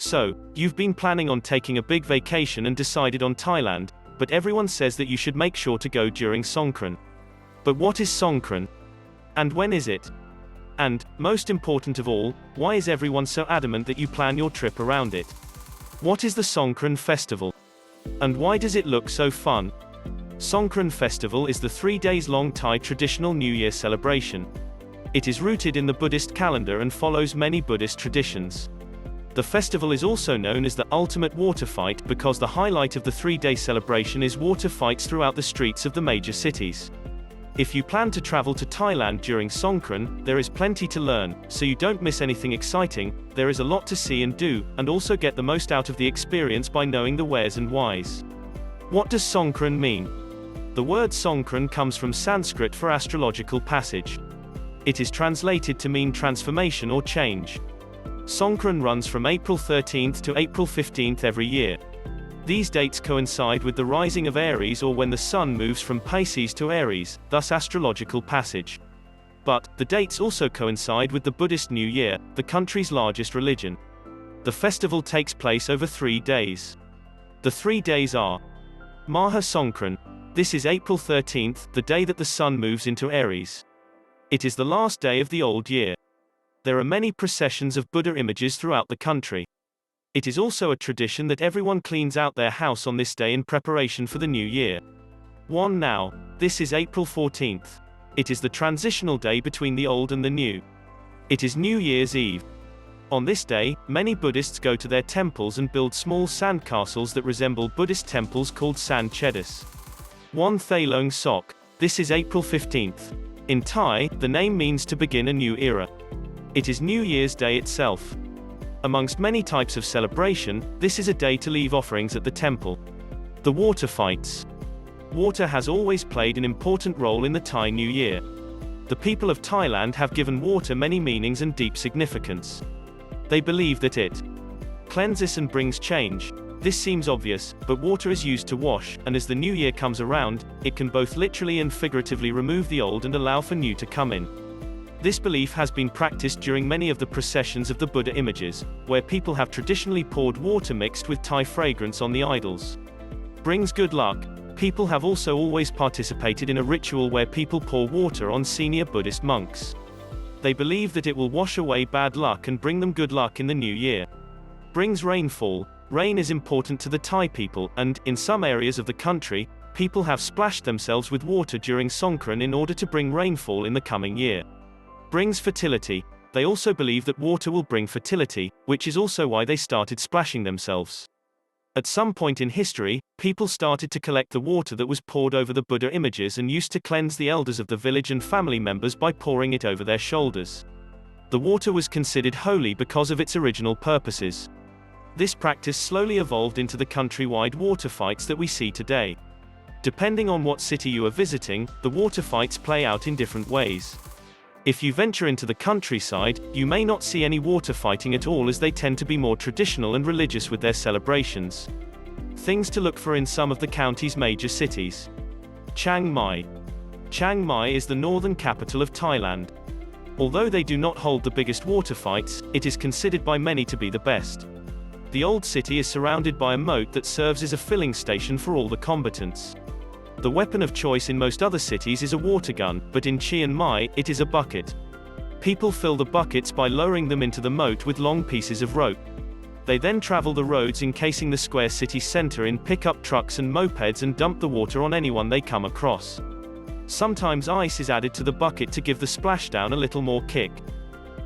So, you've been planning on taking a big vacation and decided on Thailand, but everyone says that you should make sure to go during Songkran. But what is Songkran? And when is it? And, most important of all, why is everyone so adamant that you plan your trip around it? What is the Songkran festival? And why does it look so fun? Songkran festival is the 3 days long Thai traditional New Year celebration. It is rooted in the Buddhist calendar and follows many Buddhist traditions. The festival is also known as the ultimate water fight because the highlight of the 3-day celebration is water fights throughout the streets of the major cities. If you plan to travel to Thailand during Songkran, there is plenty to learn, so you don't miss anything exciting. There is a lot to see and do, and also get the most out of the experience by knowing the wheres and whys. What does Songkran mean? The word Songkran comes from Sanskrit for astrological passage. It is translated to mean transformation or change. Songkran runs from April 13th to April 15th every year. These dates coincide with the rising of Aries or when the sun moves from Pisces to Aries, thus astrological passage. But, the dates also coincide with the Buddhist New Year, the country's largest religion. The festival takes place over 3 days. The 3 days are Maha Songkran. This is April 13th, the day that the sun moves into Aries. It is the last day of the old year. There are many processions of Buddha images throughout the country. It is also a tradition that everyone cleans out their house on this day in preparation for the new year. Now, this is April 14th. It is the transitional day between the old and the new. It is New Year's Eve. On this day, many Buddhists go to their temples and build small sand castles that resemble Buddhist temples called sand chedas. Thailong Sok. This is April 15th. In Thai, the name means to begin a new era. It is New Year's Day itself. Amongst many types of celebration, this is a day to leave offerings at the temple. The water fights. Water has always played an important role in the Thai New Year. The people of Thailand have given water many meanings and deep significance. They believe that it cleanses and brings change. This seems obvious, but water is used to wash, and as the new year comes around, it can both literally and figuratively remove the old and allow for new to come in. This belief has been practiced during many of the processions of the Buddha images, where people have traditionally poured water mixed with Thai fragrance on the idols. Brings good luck. People have also always participated in a ritual where people pour water on senior Buddhist monks. They believe that it will wash away bad luck and bring them good luck in the new year. Brings rainfall. Rain is important to the Thai people, and, in some areas of the country, people have splashed themselves with water during Songkran in order to bring rainfall in the coming year. Brings fertility. They also believe that water will bring fertility, which is also why they started splashing themselves. At some point in history, people started to collect the water that was poured over the Buddha images and used to cleanse the elders of the village and family members by pouring it over their shoulders. The water was considered holy because of its original purposes. This practice slowly evolved into the countrywide water fights that we see today. Depending on what city you are visiting, the water fights play out in different ways. If you venture into the countryside, you may not see any water fighting at all as they tend to be more traditional and religious with their celebrations. Things to look for in some of the county's major cities. Chiang Mai. Chiang Mai is the northern capital of Thailand. Although they do not hold the biggest water fights, it is considered by many to be the best. The old city is surrounded by a moat that serves as a filling station for all the combatants. The weapon of choice in most other cities is a water gun, but in Chiang Mai, it is a bucket. People fill the buckets by lowering them into the moat with long pieces of rope. They then travel the roads encasing the square city center in pickup trucks and mopeds and dump the water on anyone they come across. Sometimes ice is added to the bucket to give the splashdown a little more kick.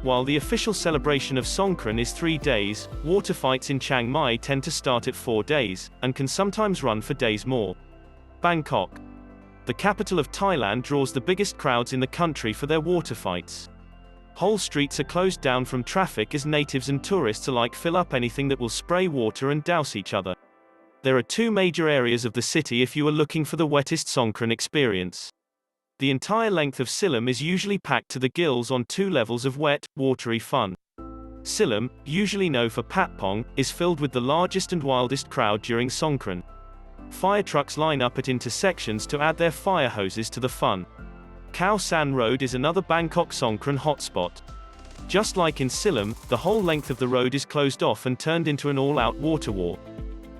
While the official celebration of Songkran is 3 days, water fights in Chiang Mai tend to start at 4 days, and can sometimes run for days more. Bangkok. The capital of Thailand draws the biggest crowds in the country for their water fights. Whole streets are closed down from traffic as natives and tourists alike fill up anything that will spray water and douse each other. There are 2 major areas of the city if you are looking for the wettest Songkran experience. The entire length of Siloam is usually packed to the gills on 2 levels of wet, watery fun. Siloam, usually known for Patpong, is filled with the largest and wildest crowd during Songkran. Fire trucks line up at intersections to add their fire hoses to the fun. Khao San Road is another Bangkok Songkran hotspot. Just like in Siloam, the whole length of the road is closed off and turned into an all-out water war.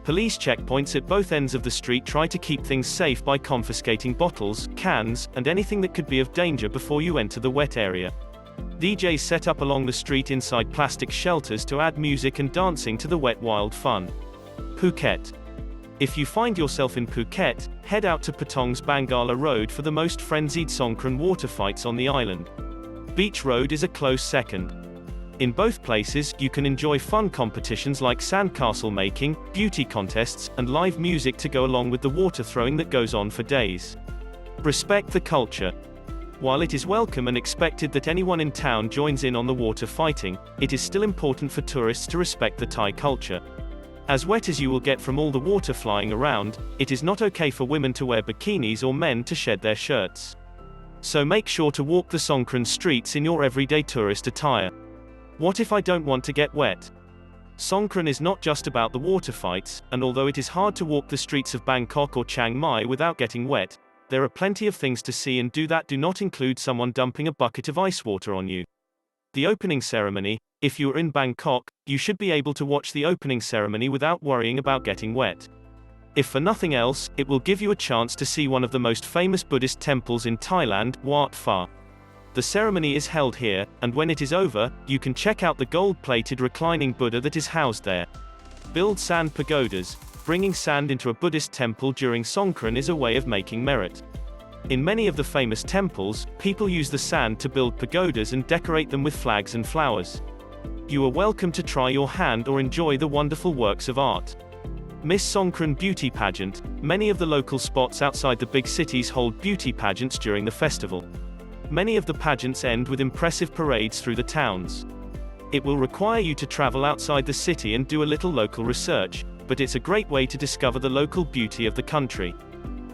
Police checkpoints at both ends of the street try to keep things safe by confiscating bottles, cans, and anything that could be of danger before you enter the wet area. DJs set up along the street inside plastic shelters to add music and dancing to the wet wild fun. Phuket. If you find yourself in Phuket, head out to Patong's Bangala Road for the most frenzied Sonkhren water fights on the island. Beach Road is a close second. In both places, you can enjoy fun competitions like sandcastle making, beauty contests, and live music to go along with the water throwing that goes on for days. Respect the culture. While it is welcome and expected that anyone in town joins in on the water fighting, it is still important for tourists to respect the Thai culture. As wet as you will get from all the water flying around, it is not okay for women to wear bikinis or men to shed their shirts. So make sure to walk the Songkran streets in your everyday tourist attire. What if I don't want to get wet? Songkran is not just about the water fights, and although it is hard to walk the streets of Bangkok or Chiang Mai without getting wet, there are plenty of things to see and do that do not include someone dumping a bucket of ice water on you. The opening ceremony. If you are in Bangkok, you should be able to watch the opening ceremony without worrying about getting wet. If for nothing else, it will give you a chance to see one of the most famous Buddhist temples in Thailand, Wat Phra. The ceremony is held here, and when it is over, you can check out the gold-plated reclining Buddha that is housed there. Build sand pagodas. Bringing sand into a Buddhist temple during Songkran is a way of making merit. In many of the famous temples, people use the sand to build pagodas and decorate them with flags and flowers. You are welcome to try your hand or enjoy the wonderful works of art. Miss Songkran Beauty Pageant. Many of the local spots outside the big cities hold beauty pageants during the festival. Many of the pageants end with impressive parades through the towns. It will require you to travel outside the city and do a little local research, but it's a great way to discover the local beauty of the country.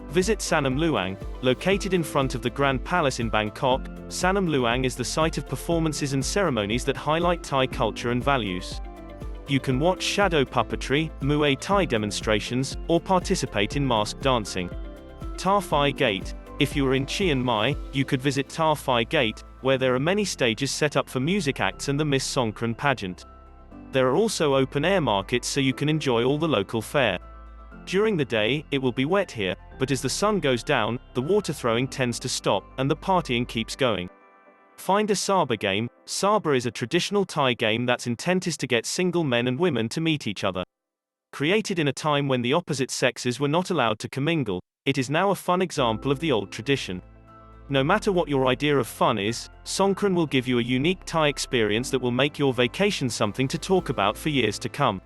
Visit Sanam Luang. Located in front of the Grand Palace in Bangkok, Sanam Luang is the site of performances and ceremonies that highlight Thai culture and values. You can watch shadow puppetry, Muay Thai demonstrations, or participate in masked dancing. Ta Phai Gate. If you are in Chiang Mai, you could visit Ta Phai Gate, where there are many stages set up for music acts and the Miss Songkran pageant. There are also open-air markets so you can enjoy all the local fare. During the day, it will be wet here, but as the sun goes down, the water throwing tends to stop, and the partying keeps going. Find a Saba game. Saba is a traditional Thai game that's intent is to get single men and women to meet each other. Created in a time when the opposite sexes were not allowed to commingle, it is now a fun example of the old tradition. No matter what your idea of fun is, Songkran will give you a unique Thai experience that will make your vacation something to talk about for years to come.